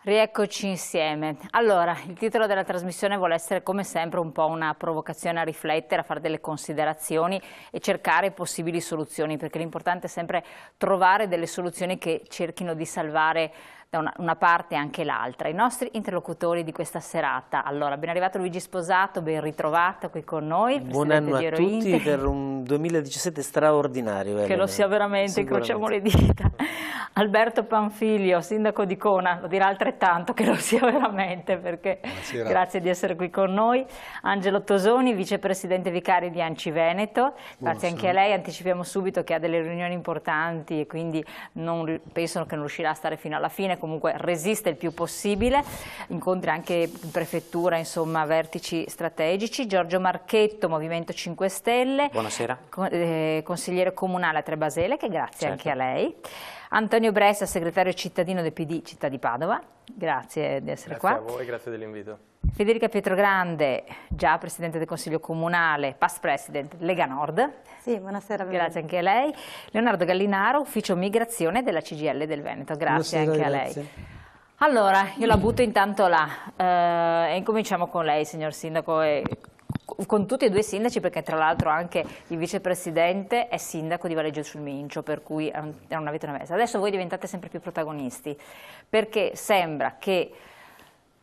Rieccoci insieme. Allora, il titolo della trasmissione vuole essere come sempre un po' una provocazione a riflettere, a fare delle considerazioni e cercare possibili soluzioni, perché l'importante è sempre trovare delle soluzioni che cerchino di salvare da una parte anche l'altra. I nostri interlocutori di questa serata. Allora, ben arrivato Luigi Sposato, ben ritrovato qui con noi. Buon anno a tutti per un 2017 straordinario. Elena. Che lo sia veramente, incrociamo le dita. Alberto Panfilio, sindaco di Cona, lo dirà altrettanto che lo sia veramente, perché buonasera. Grazie di essere qui con noi. Angelo Tosoni, vicepresidente vicario di ANCI Veneto, grazie anche a lei. Anticipiamo subito che ha delle riunioni importanti e quindi penso che non riuscirà a stare fino alla fine, comunque resiste il più possibile, incontri anche in prefettura, insomma vertici strategici. Giorgio Marchetto, Movimento 5 Stelle, buonasera. Consigliere comunale a Trebasele, che grazie anche a lei. Antonio Bressa, segretario cittadino del PD Città di Padova, grazie di essere qua. Grazie a voi, grazie dell'invito. Federica Pietrogrande, già Presidente del Consiglio Comunale, past President Lega Nord. Sì, buonasera a voi. Grazie anche a lei. Leonardo Gallinaro, Ufficio Migrazione della CGIL del Veneto, grazie anche a lei. Allora, io la butto intanto là e incominciamo con lei, signor Sindaco, con tutti e due i sindaci, perché tra l'altro anche il vicepresidente è sindaco di Valeggio sul Mincio, per cui non avete una messa. Adesso voi diventate sempre più protagonisti, perché sembra che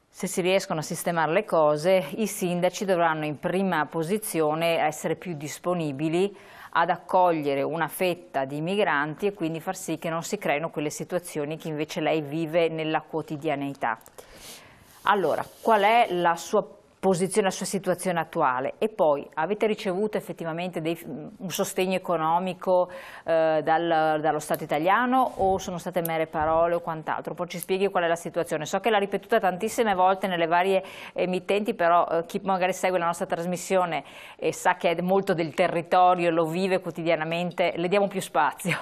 se si riescono a sistemare le cose, i sindaci dovranno in prima posizione essere più disponibili ad accogliere una fetta di migranti e quindi far sì che non si creino quelle situazioni che invece lei vive nella quotidianità. Allora, qual è la sua posizione, la sua situazione attuale? E poi avete ricevuto effettivamente un sostegno economico dallo Stato italiano o sono state mere parole o quant'altro? Poi ci spieghi qual è la situazione. So che l'ha ripetuta tantissime volte nelle varie emittenti, però chi magari segue la nostra trasmissione e sa che è molto del territorio, lo vive quotidianamente, le diamo più spazio.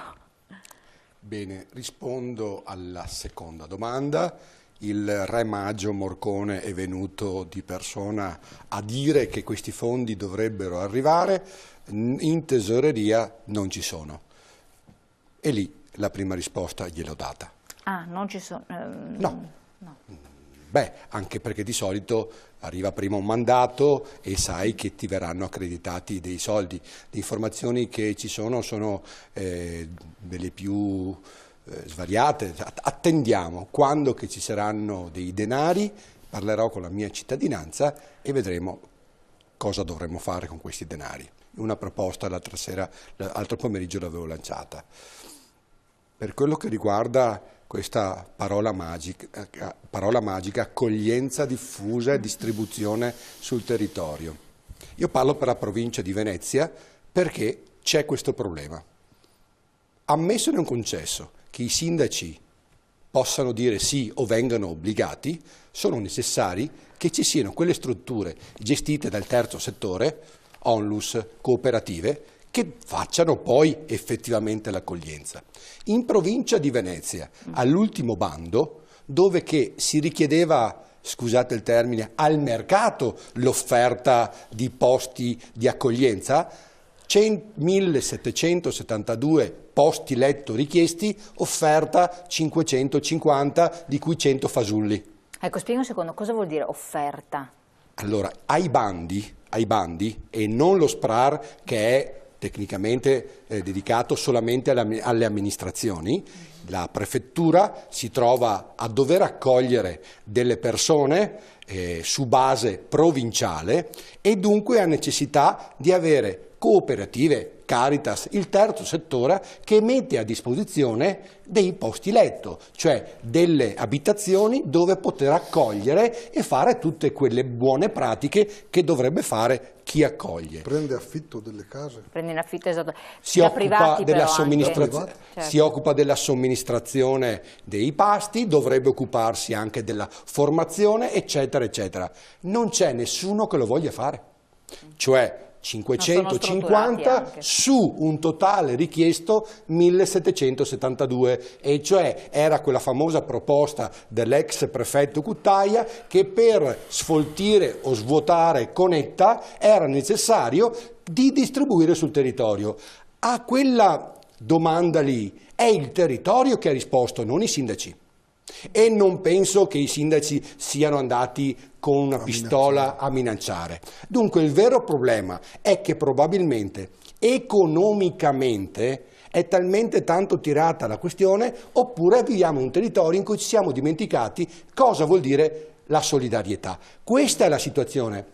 Bene, rispondo alla seconda domanda. Il re Maggio Morcone è venuto di persona a dire che questi fondi dovrebbero arrivare, in tesoreria non ci sono. E lì la prima risposta gliel'ho data. Ah, non ci sono? No. Beh, anche perché di solito arriva prima un mandato e sai che ti verranno accreditati dei soldi. Le informazioni che ci sono delle più svariate. Attendiamo quando che ci saranno dei denari, parlerò con la mia cittadinanza e vedremo cosa dovremmo fare con questi denari. Una proposta l'altro pomeriggio l'avevo lanciata. Per quello che riguarda questa parola magica, accoglienza diffusa e distribuzione sul territorio. Io parlo per la provincia di Venezia perché c'è questo problema. Ammesso e non concesso che i sindaci possano dire sì o vengano obbligati, sono necessari che ci siano quelle strutture gestite dal terzo settore, onlus, cooperative, che facciano poi effettivamente l'accoglienza. In provincia di Venezia, all'ultimo bando, dove che si richiedeva, scusate il termine, al mercato l'offerta di posti di accoglienza, 1772 posti letto richiesti, offerta 550, di cui 100 fasulli. Ecco, spiega un secondo, cosa vuol dire offerta? Allora, ai bandi, e non lo SPRAR che è tecnicamente dedicato solamente alle amministrazioni, la prefettura si trova a dover accogliere delle persone su base provinciale e dunque ha necessità di avere cooperative, Caritas, il terzo settore che mette a disposizione dei posti letto, cioè delle abitazioni dove poter accogliere e fare tutte quelle buone pratiche che dovrebbe fare chi accoglie. Prende affitto delle case? Prende in affitto, esatto. Si occupa della somministrazione dei pasti, dovrebbe occuparsi anche della formazione, eccetera, eccetera. Non c'è nessuno che lo voglia fare, cioè 550 su un totale richiesto 1772, e cioè era quella famosa proposta dell'ex prefetto Cuttaia che per sfoltire o svuotare Conetta era necessario di distribuire sul territorio. A quella domanda lì è il territorio che ha risposto, non i sindaci. E non penso che i sindaci siano andati con una pistola a minacciare. Dunque il vero problema è che probabilmente economicamente è talmente tanto tirata la questione, oppure viviamo in un territorio in cui ci siamo dimenticati cosa vuol dire la solidarietà. Questa è la situazione.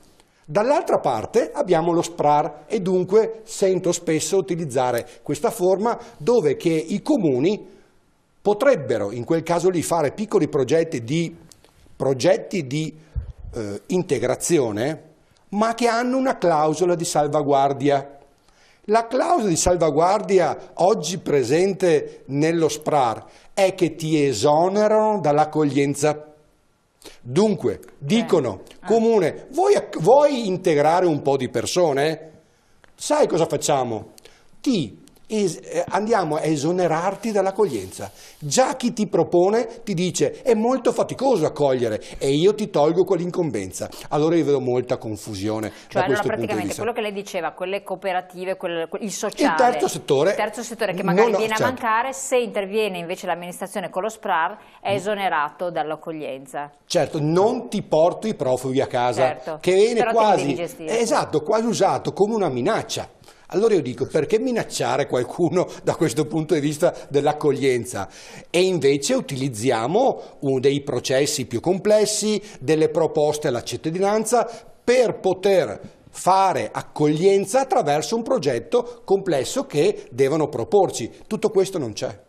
Dall'altra parte abbiamo lo SPRAR e dunque sento spesso utilizzare questa forma dove che i comuni potrebbero in quel caso lì fare piccoli progetti di integrazione, ma che hanno una clausola di salvaguardia. La clausola di salvaguardia oggi presente nello SPRAR è che ti esonerano dall'accoglienza. Dunque, dicono, comune, vuoi integrare un po' di persone? Sai cosa facciamo? Andiamo a esonerarti dall'accoglienza. Già chi ti propone ti dice è molto faticoso accogliere e io ti tolgo quell'incombenza. Allora io vedo molta confusione da questo punto di vista. Quello che lei diceva, quelle cooperative, il sociale, il terzo settore che magari viene a mancare, se interviene invece l'amministrazione con lo SPRAR è esonerato dall'accoglienza. Certo, non ti porto i profughi a casa, certo, che viene però quasi usato come una minaccia. Allora io dico, perché minacciare qualcuno da questo punto di vista dell'accoglienza? E invece utilizziamo dei processi più complessi, delle proposte alla cittadinanza per poter fare accoglienza attraverso un progetto complesso che devono proporci. Tutto questo non c'è.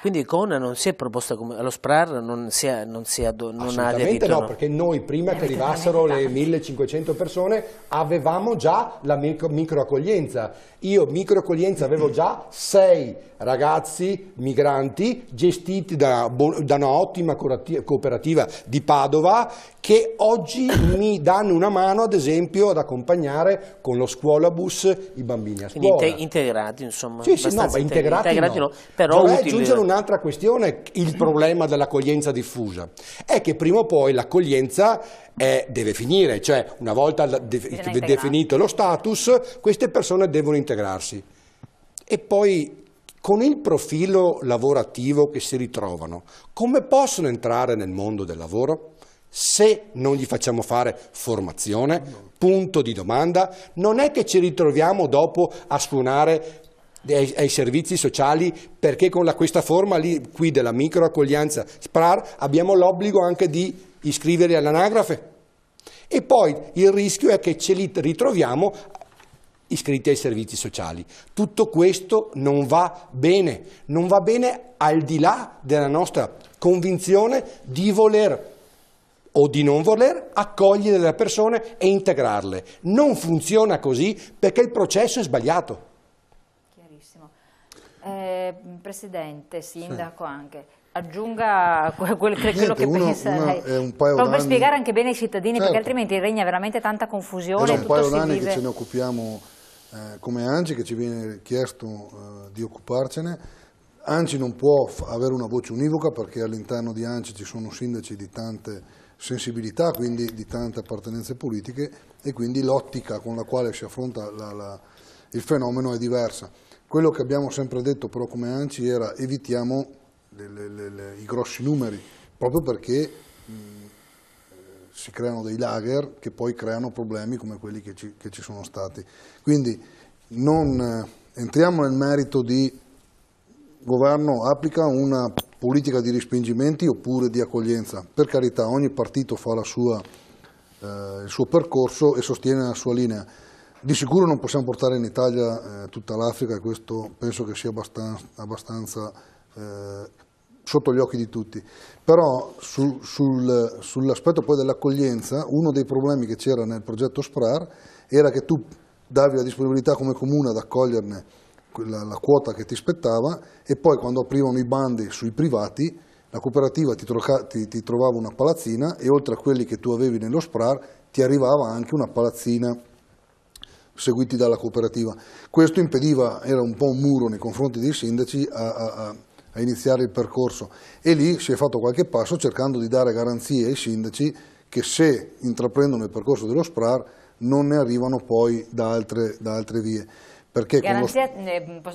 Quindi Cona non si è proposta come allo SPRAR, non ha aderito? No, perché noi prima che arrivassero le 1500 persone avevamo già la microaccoglienza. Io microaccoglienza avevo già 6 ragazzi migranti gestiti da una ottima cooperativa di Padova che oggi mi danno una mano ad esempio ad accompagnare con lo scuolabus i bambini a scuola. Quindi integrati insomma. Sì, integrati no. Però vorrei aggiungere un'altra questione, il problema dell'accoglienza diffusa è che prima o poi l'accoglienza deve finire, cioè una volta definito lo status queste persone devono integrarsi e poi con il profilo lavorativo che si ritrovano come possono entrare nel mondo del lavoro? Se non gli facciamo fare formazione, punto di domanda, non è che ci ritroviamo dopo a suonare ai servizi sociali perché con questa forma qui della microaccoglienza SPRAR abbiamo l'obbligo anche di iscriverli all'anagrafe e poi il rischio è che ce li ritroviamo iscritti ai servizi sociali. Tutto questo non va bene al di là della nostra convinzione di voler o di non voler accogliere le persone e integrarle. Non funziona così perché il processo è sbagliato. Chiarissimo. Presidente, Sindaco anche, aggiunga quello che pensa lei. Proprio per spiegare anche bene ai cittadini, perché altrimenti regna veramente tanta confusione. È un paio d'anni che ce ne occupiamo come ANCI, che ci viene chiesto di occuparcene. ANCI non può avere una voce univoca perché all'interno di ANCI ci sono sindaci di tante sensibilità, quindi di tante appartenenze politiche e quindi l'ottica con la quale si affronta il fenomeno è diversa. Quello che abbiamo sempre detto però come ANCI era evitiamo i grossi numeri, proprio perché si creano dei lager che poi creano problemi come quelli che ci sono stati. Quindi non entriamo nel merito di governo applica una politica di respingimenti oppure di accoglienza. Per carità, ogni partito fa il suo percorso e sostiene la sua linea. Di sicuro non possiamo portare in Italia tutta l'Africa e questo penso che sia abbastanza sotto gli occhi di tutti. Però sull'aspetto poi dell'accoglienza, uno dei problemi che c'era nel progetto SPRAR era che tu davi la disponibilità come comune ad accoglierne la quota che ti spettava e poi quando aprivano i bandi sui privati la cooperativa ti trovava una palazzina e oltre a quelli che tu avevi nello SPRAR ti arrivava anche una palazzina seguiti dalla cooperativa. Questo impediva, era un po' un muro nei confronti dei sindaci a iniziare il percorso e lì si è fatto qualche passo cercando di dare garanzie ai sindaci che se intraprendono il percorso dello SPRAR non ne arrivano poi da altre vie. Perché garanzia,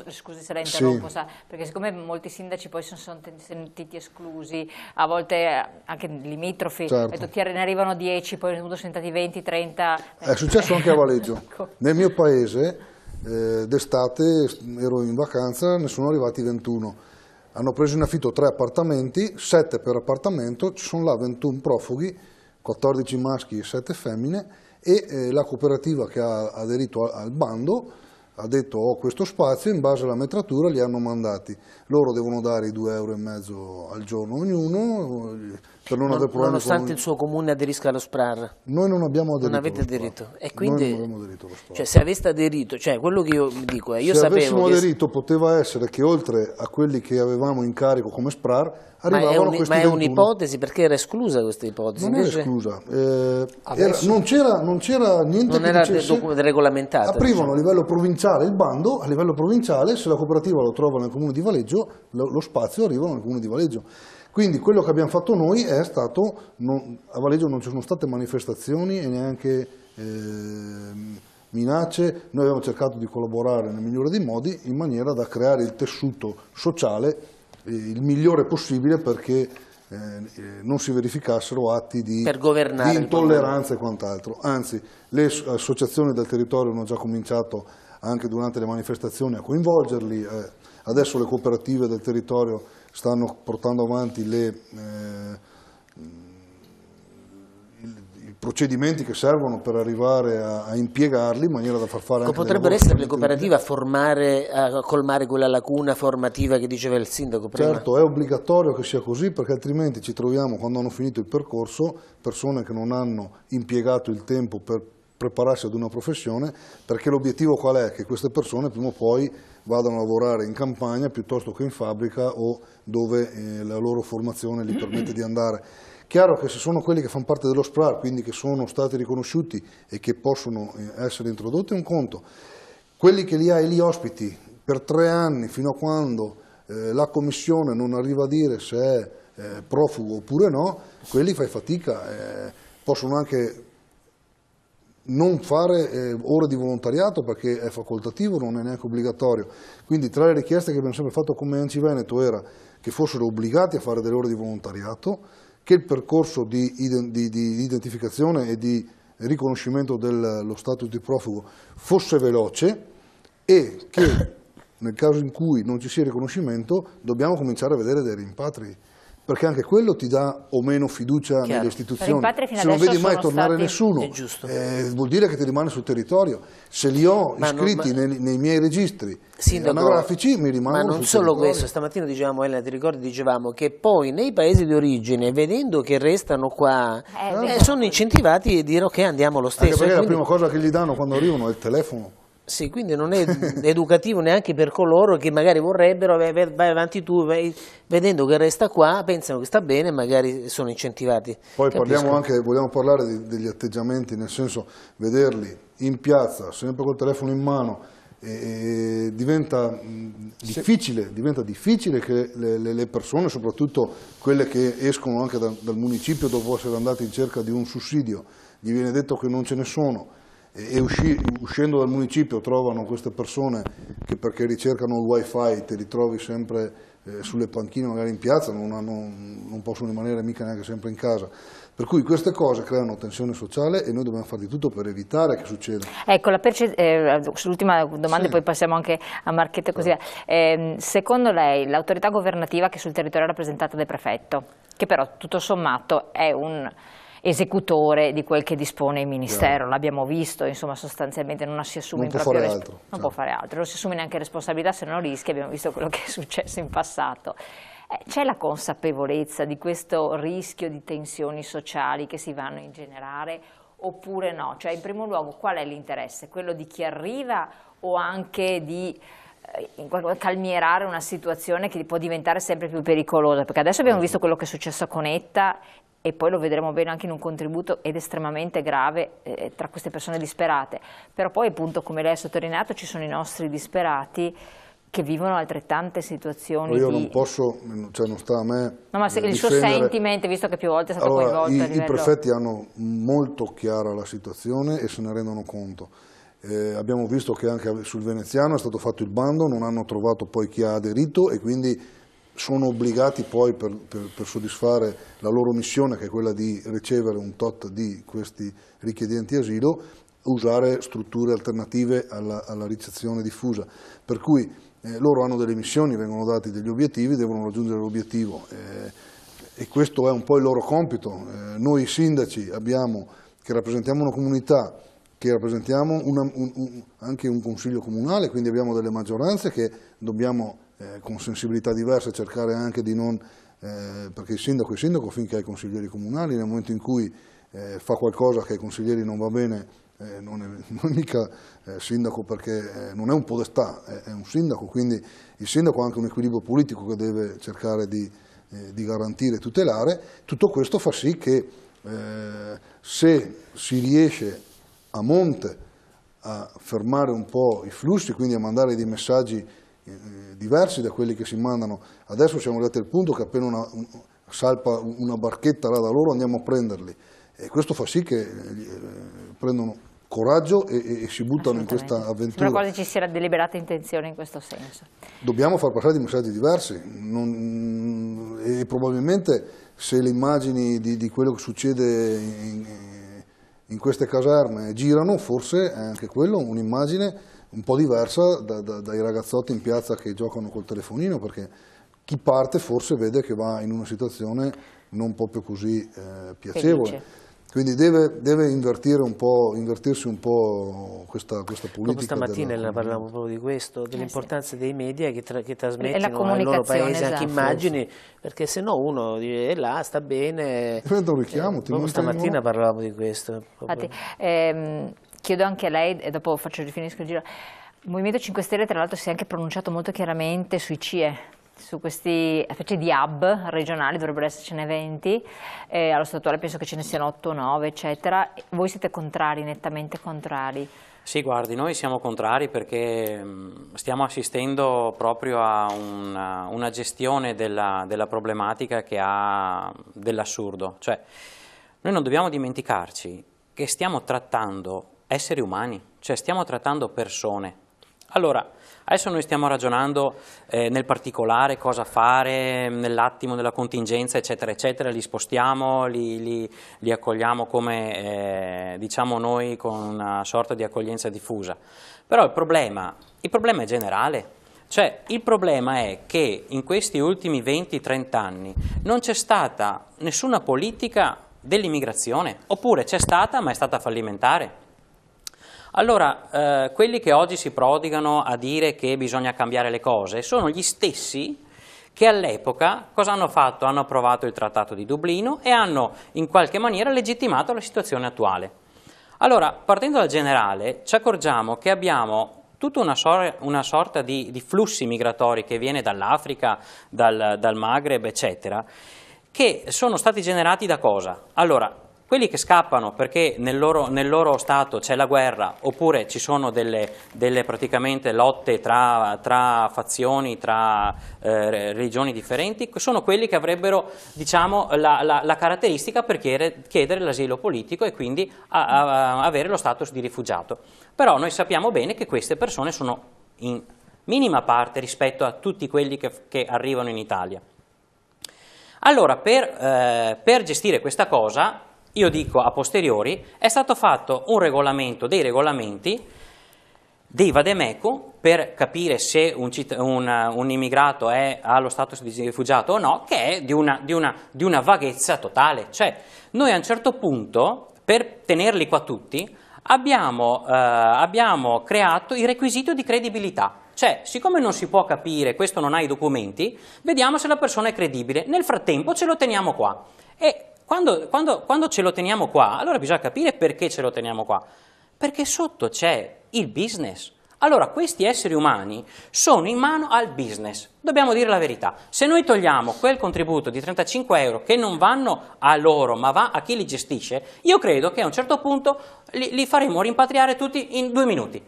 scusi se la interrompo, sì. Perché siccome molti sindaci poi si sono sentiti esclusi, a volte anche limitrofi, certo. Ne arrivano 10, poi sono diventati 20, 30. È successo anche a Valeggio. Nel mio paese d'estate ero in vacanza, ne sono arrivati 21. Hanno preso in affitto 3 appartamenti, 7 per appartamento, ci sono là 21 profughi, 14 maschi e 7 femmine, e la cooperativa che ha aderito al bando ha detto ho questo spazio, in base alla metratura li hanno mandati. Loro devono dare i 2,5 euro al giorno ognuno per non aver problemi. Nonostante il suo comune aderisca allo SPRAR? Noi non abbiamo aderito. Non avete aderito? E quindi, noi non abbiamo aderito allo SPRAR. Cioè, se aveste aderito, cioè quello che io dico è, io se sapevo avessimo aderito poteva essere che oltre a quelli che avevamo in carico come SPRAR arrivavano questi 21. Ma è un'ipotesi, perché era esclusa questa ipotesi? Non era esclusa, non c'era niente non che era dicesse, regolamentato. Aprivano a livello provinciale il bando, a livello provinciale, se la cooperativa lo trova nel comune di Valeggio, lo spazio arriva nel comune di Valeggio. Quindi quello che abbiamo fatto noi è stato, a Valeggio non ci sono state manifestazioni e neanche minacce, noi abbiamo cercato di collaborare nel migliore dei modi in maniera da creare il tessuto sociale il migliore possibile perché non si verificassero atti di intolleranza e quant'altro. Anzi, le associazioni del territorio hanno già cominciato anche durante le manifestazioni a coinvolgerli, adesso le cooperative del territorio stanno portando avanti i procedimenti che servono per arrivare a impiegarli in maniera da far fare anche potrebbero essere le cooperative a colmare quella lacuna formativa che diceva il sindaco prima? Certo, è obbligatorio che sia così perché altrimenti ci troviamo, quando hanno finito il percorso, persone che non hanno impiegato il tempo per prepararsi ad una professione, perché l'obiettivo qual è? Che queste persone prima o poi vadano a lavorare in campagna piuttosto che in fabbrica o dove la loro formazione li permette di andare. Chiaro che se sono quelli che fanno parte dello SPRAR, quindi che sono stati riconosciuti e che possono essere introdotti, è un conto. Quelli che li hai lì ospiti per 3 anni, fino a quando la commissione non arriva a dire se è profugo oppure no, quelli fai fatica, possono anche non fare ore di volontariato perché è facoltativo, non è neanche obbligatorio. Quindi tra le richieste che abbiamo sempre fatto come ANCI Veneto era che fossero obbligati a fare delle ore di volontariato, che il percorso di identificazione e di riconoscimento dello status di profugo fosse veloce e che nel caso in cui non ci sia riconoscimento dobbiamo cominciare a vedere dei rimpatri, perché anche quello ti dà o meno fiducia nelle istituzioni. Se non vedi mai tornare nessuno, vuol dire che ti rimane sul territorio. Se li ho iscritti nei miei registri anagrafici mi rimangono ma non sul solo territorio. questo, stamattina dicevamo, Elena, ti ricordi, dicevamo che poi nei paesi di origine, vedendo che restano qua, sono incentivati a dire ok, andiamo lo stesso. Anche perché la prima cosa che gli danno quando arrivano è il telefono. Sì, quindi non è educativo neanche per coloro che magari vorrebbero, vai avanti tu, vedendo che resta qua, pensano che sta bene e magari sono incentivati. Poi vogliamo parlare degli atteggiamenti, nel senso vederli in piazza, sempre col telefono in mano, diventa difficile che le persone, soprattutto quelle che escono anche dal municipio dopo essere andate in cerca di un sussidio, gli viene detto che non ce ne sono, e uscendo dal municipio trovano queste persone che perché ricercano il wifi te li trovi sempre sulle panchine, magari in piazza, non possono rimanere mica neanche sempre in casa. Per cui queste cose creano tensione sociale e noi dobbiamo fare di tutto per evitare che succeda. Ecco, sull'ultima domanda, poi passiamo anche a Marchette così. Secondo lei l'autorità governativa che sul territorio è rappresentata dal prefetto, che però tutto sommato è un esecutore di quel che dispone il Ministero, l'abbiamo visto, insomma sostanzialmente non si assume può fare altro, non si assume neanche responsabilità se non rischi, abbiamo visto quello che è successo in passato. C'è la consapevolezza di questo rischio di tensioni sociali che si vanno a ingenerare oppure no? Cioè in primo luogo qual è l'interesse? Quello di chi arriva o anche di calmierare una situazione che può diventare sempre più pericolosa? Perché adesso abbiamo visto quello che è successo a Conetta e poi lo vedremo bene anche in un contributo ed estremamente grave tra queste persone disperate, però poi appunto come lei ha sottolineato ci sono i nostri disperati che vivono altrettante situazioni. Io non posso, cioè non sta a me. No, ma il suo sentimento, visto che più volte è stato coinvolto a livello... I prefetti hanno molto chiara la situazione e se ne rendono conto. abbiamo visto che anche sul veneziano è stato fatto il bando, non hanno trovato poi chi ha aderito e quindi sono obbligati poi per soddisfare la loro missione, che è quella di ricevere un tot di questi richiedenti asilo, usare strutture alternative alla ricezione diffusa. Per cui loro hanno delle missioni, vengono dati degli obiettivi, devono raggiungere l'obiettivo e questo è un po' il loro compito. Noi sindaci che rappresentiamo una comunità, che rappresentiamo anche un consiglio comunale, quindi abbiamo delle maggioranze che dobbiamo con sensibilità diverse cercare anche di non, perché il sindaco è sindaco finché ai consiglieri comunali, nel momento in cui fa qualcosa che ai consiglieri non va bene, non è mica sindaco, perché non è un podestà, è un sindaco, quindi il sindaco ha anche un equilibrio politico che deve cercare di garantire e tutelare. Tutto questo fa sì che se si riesce a monte a fermare un po' i flussi, quindi a mandare dei messaggi diversi da quelli che si mandano. Adesso siamo arrivati al punto che appena salpa una barchetta là da loro andiamo a prenderli e questo fa sì che prendono coraggio e si buttano in questa avventura. Sembra quasi ci sia deliberata intenzione in questo senso. Dobbiamo far passare dei messaggi diversi e probabilmente se le immagini di quello che succede in queste caserme girano, forse è anche quello un'immagine un po' diversa dai ragazzotti in piazza che giocano col telefonino, perché chi parte forse vede che va in una situazione non proprio così piacevole. Felice. Quindi deve invertirsi un po' questa politica. Proprio stamattina ne parlavamo proprio di questo, dell'importanza dei media che trasmettono al loro paese anche immagini, perché se no uno è là, sta bene. Diventa un richiamo. Stamattina parlavamo di questo. Infatti, chiedo anche a lei, e dopo finisco il giro. Il Movimento 5 Stelle tra l'altro si è anche pronunciato molto chiaramente sui CIE, su questi specie di hub regionali, dovrebbero essercene 20, allo stato attuale penso che ce ne siano 8 o 9, eccetera. Voi siete contrari, nettamente contrari? Sì, guardi, noi siamo contrari perché stiamo assistendo proprio a una gestione della problematica che ha dell'assurdo. Cioè, noi non dobbiamo dimenticarci che stiamo trattando esseri umani, cioè stiamo trattando persone. Allora, adesso noi stiamo ragionando nel particolare cosa fare nell'attimo della contingenza, eccetera, eccetera, li spostiamo, li accogliamo come diciamo noi con una sorta di accoglienza diffusa. Però il problema è generale, cioè il problema è che in questi ultimi 20-30 anni non c'è stata nessuna politica dell'immigrazione, oppure c'è stata ma è stata fallimentare. Allora, quelli che oggi si prodigano a dire che bisogna cambiare le cose sono gli stessi che all'epoca cosa hanno fatto? Hanno approvato il Trattato di Dublino e hanno in qualche maniera legittimato la situazione attuale. Allora, partendo dal generale, ci accorgiamo che abbiamo tutta una sorta di flussi migratori che viene dall'Africa, dal Maghreb, eccetera, che sono stati generati da cosa? Allora, quelli che scappano perché nel loro stato c'è la guerra, oppure ci sono delle praticamente lotte tra fazioni, tra religioni differenti, sono quelli che avrebbero, diciamo, la caratteristica per chiedere l'asilo politico e quindi avere lo status di rifugiato. Però noi sappiamo bene che queste persone sono in minima parte rispetto a tutti quelli che arrivano in Italia. Allora, per gestire questa cosa, io dico a posteriori, è stato fatto un regolamento, dei regolamenti, dei vademecum, per capire se un immigrato ha lo status di rifugiato o no, che è di una vaghezza totale. Cioè, noi a un certo punto, per tenerli qua tutti, abbiamo creato il requisito di credibilità. Cioè, siccome non si può capire, questo non ha i documenti, vediamo se la persona è credibile. Nel frattempo ce lo teniamo qua. E quando ce lo teniamo qua, allora bisogna capire perché ce lo teniamo qua. Perché sotto c'è il business. Allora, questi esseri umani sono in mano al business. Dobbiamo dire la verità. Se noi togliamo quel contributo di 35 euro che non vanno a loro, ma va a chi li gestisce, io credo che a un certo punto li faremo rimpatriare tutti in 2 minuti.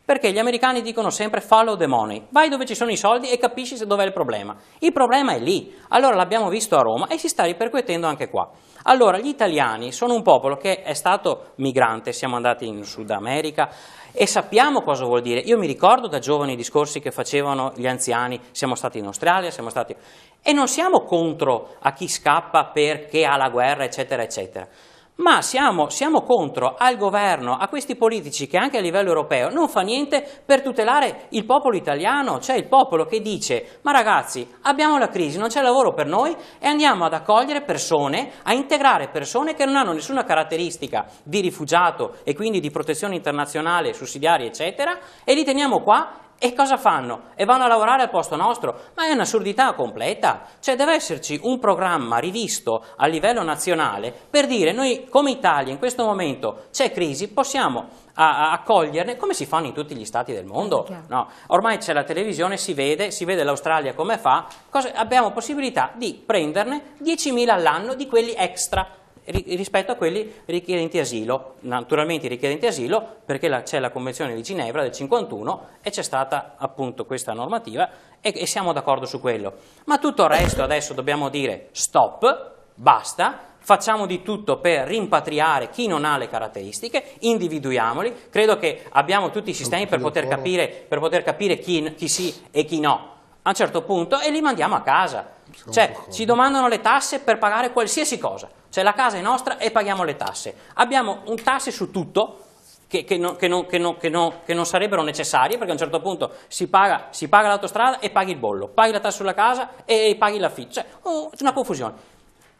Perché gli americani dicono sempre follow the money, vai dove ci sono i soldi e capisci dov'è il problema. Il problema è lì, allora l'abbiamo visto a Roma e si sta ripercuotendo anche qua. Allora, gli italiani sono un popolo che è stato migrante, siamo andati in Sud America e sappiamo cosa vuol dire. Io mi ricordo da giovani i discorsi che facevano gli anziani, siamo stati in Australia, siamo stati... E non siamo contro a chi scappa perché ha la guerra, eccetera, eccetera. Ma siamo contro al governo, a questi politici che anche a livello europeo non fa niente per tutelare il popolo italiano, cioè il popolo che dice ma ragazzi abbiamo la crisi, non c'è lavoro per noi e andiamo ad accogliere persone, a integrare persone che non hanno nessuna caratteristica di rifugiato e quindi di protezione internazionale, sussidiaria eccetera e li teniamo qua. E cosa fanno? E vanno a lavorare al posto nostro? Ma è un'assurdità completa. Cioè deve esserci un programma rivisto a livello nazionale per dire noi come Italia in questo momento c'è crisi, possiamo accoglierne come si fanno in tutti gli stati del mondo. No, ormai c'è la televisione, si vede l'Australia come fa, abbiamo possibilità di prenderne 10.000 all'anno di quelli extra rispetto a quelli richiedenti asilo. Naturalmente i richiedenti asilo perché c'è la Convenzione di Ginevra del 51 e c'è stata appunto questa normativa e siamo d'accordo su quello. Ma tutto il resto adesso dobbiamo dire stop, basta, facciamo di tutto per rimpatriare chi non ha le caratteristiche, individuiamoli, credo che abbiamo tutti i sistemi per poter capire chi sì e chi no a un certo punto e li mandiamo a casa. Cioè ci domandano le tasse per pagare qualsiasi cosa, cioè la casa è nostra e paghiamo le tasse, abbiamo un tasse su tutto che non sarebbero necessarie perché a un certo punto si paga l'autostrada e paghi il bollo, paghi la tassa sulla casa e paghi l'affitto, cioè c'è una confusione.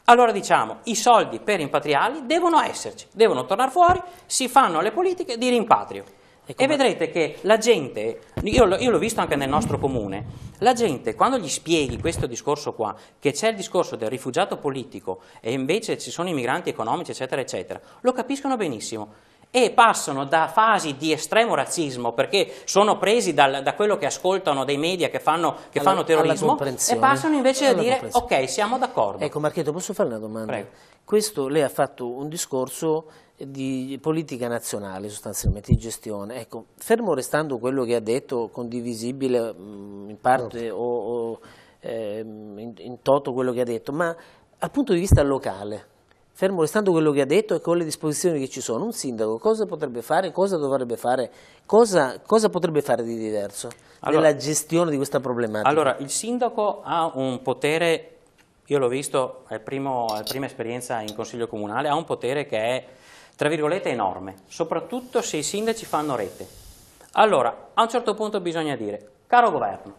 Allora diciamo i soldi per rimpatriarli devono esserci, devono tornare fuori, si fanno le politiche di rimpatrio. E vedrete che la gente, io l'ho visto anche nel nostro comune, la gente quando gli spieghi questo discorso qua, che c'è il discorso del rifugiato politico e invece ci sono i migranti economici eccetera eccetera, lo capiscono benissimo e passano da fasi di estremo razzismo perché sono presi da quello che ascoltano dei media che fanno terrorismo e passano invece a dire ok siamo d'accordo. Ecco Marchetto, posso fare una domanda? Prego. Questo lei ha fatto un discorso di politica nazionale sostanzialmente, di gestione. Ecco, fermo restando quello che ha detto, condivisibile in parte o in toto quello che ha detto, ma dal punto di vista locale, fermo restando quello che ha detto e con le disposizioni che ci sono, un sindaco cosa potrebbe fare, cosa dovrebbe fare, cosa potrebbe fare di diverso nella gestione di questa problematica? Allora, il sindaco ha un potere, io l'ho visto, è la prima esperienza in consiglio comunale, ha un potere che è tra virgolette enorme, soprattutto se i sindaci fanno rete. Allora, a un certo punto bisogna dire, caro governo,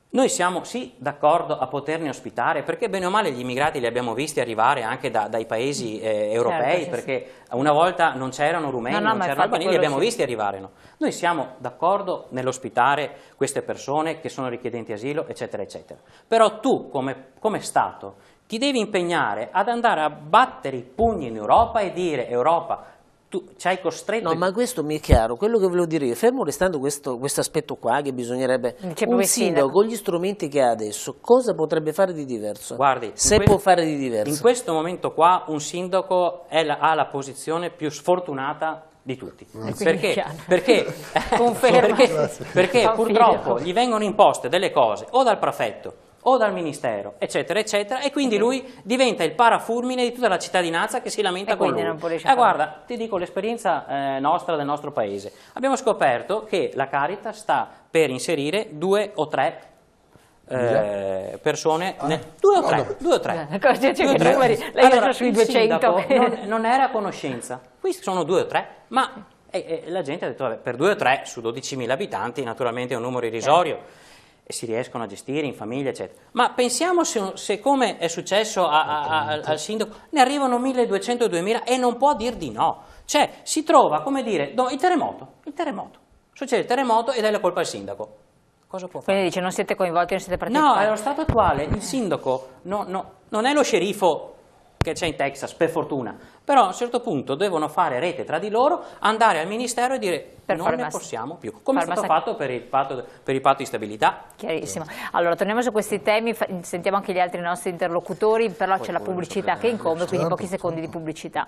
noi siamo sì d'accordo a poterne ospitare, perché bene o male gli immigrati li abbiamo visti arrivare anche dai paesi europei, certo, perché una volta non c'erano rumeni, non c'erano albani, li abbiamo visti arrivare. No? Noi siamo d'accordo nell'ospitare queste persone che sono richiedenti asilo, eccetera, eccetera. Però tu, come Stato, ti devi impegnare ad andare a battere i pugni in Europa e dire Europa, tu ci hai costretto... No, ma questo mi è chiaro, quello che volevo dire io, fermo restando questo aspetto qua che bisognerebbe... Un sindaco con gli strumenti che ha adesso, cosa potrebbe fare di diverso? Guardi, può fare di diverso. In questo momento qua un sindaco ha la posizione più sfortunata di tutti. Perché purtroppo gli vengono imposte delle cose o dal prefetto o dal ministero, eccetera, eccetera, e quindi lui diventa il parafulmine di tutta la cittadinanza che si lamenta con lui. Guarda, ti dico l'esperienza nostra del nostro paese. Abbiamo scoperto che la Caritas sta per inserire 2 o 3 persone, 2 o 3. Lei sui 200. Non era a conoscenza, qui sono 2 o 3, ma la gente ha detto, vabbè, per 2 o 3 su 12.000 abitanti, naturalmente è un numero irrisorio. E si riescono a gestire in famiglia, eccetera. Ma pensiamo se come è successo al sindaco, ne arrivano 1.200-2.000 e non può dir di no. Cioè, si trova, come dire, il terremoto. Succede il terremoto ed è la colpa al sindaco. Cosa può fare? Quindi dice, non siete coinvolti, non siete partecipati? No, allo stato attuale il sindaco non è lo sceriffo che c'è in Texas, per fortuna, però a un certo punto devono fare rete tra di loro, andare al ministero e dire non ne possiamo più, come è stato fatto per il patto di stabilità. Chiarissimo. Allora, torniamo su questi temi, sentiamo anche gli altri nostri interlocutori, però c'è la pubblicità che incombe, quindi pochi secondi di pubblicità.